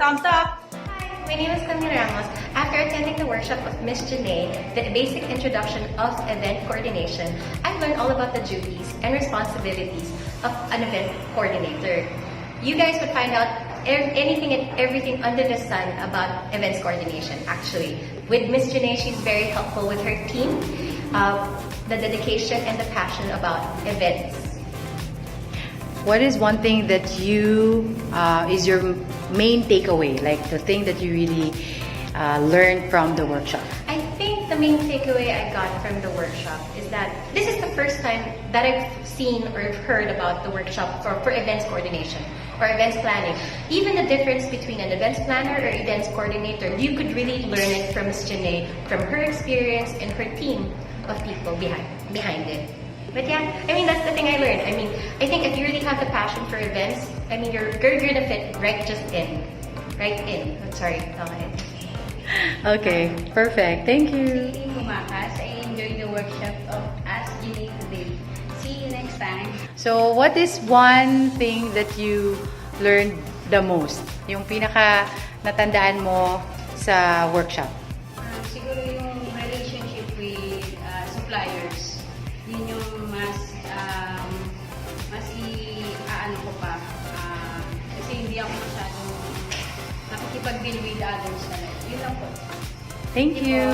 thumbs up! My name is Camila Ramos. After attending the workshop of Miss Janae, the basic introduction of event coordination, I've learned all about the duties and responsibilities of an event coordinator. You guys would find out anything and everything under the sun about events coordination, actually. With Miss Janae, she's very helpful with her team, the dedication and the passion about events. What is one thing that you is your main takeaway, like the thing that you really learned from the workshop? I think the main takeaway I got from the workshop is that this is the first time that I've seen or heard about the workshop for events coordination or events planning. Even the difference between an events planner or events coordinator, you could really learn it from Ms. Janae, from her experience and her team of people behind it. But yeah, I mean, that's the thing I learned. I mean, I think if you really have the passion for events, I mean, you're gonna fit right in. Sorry, okay. Okay, perfect. Thank you. Kumakas. I enjoyed the workshop of Askjennetoday. See you next time. So, what is one thing that you learned the most? Yung pinaka natandaan mo sa workshop? Siguro yung relationship with suppliers. Yun yung mas i-aano ko pa. Kasi hindi ako masyadong nakikipag-deal with others. Yun lang po. Thank you.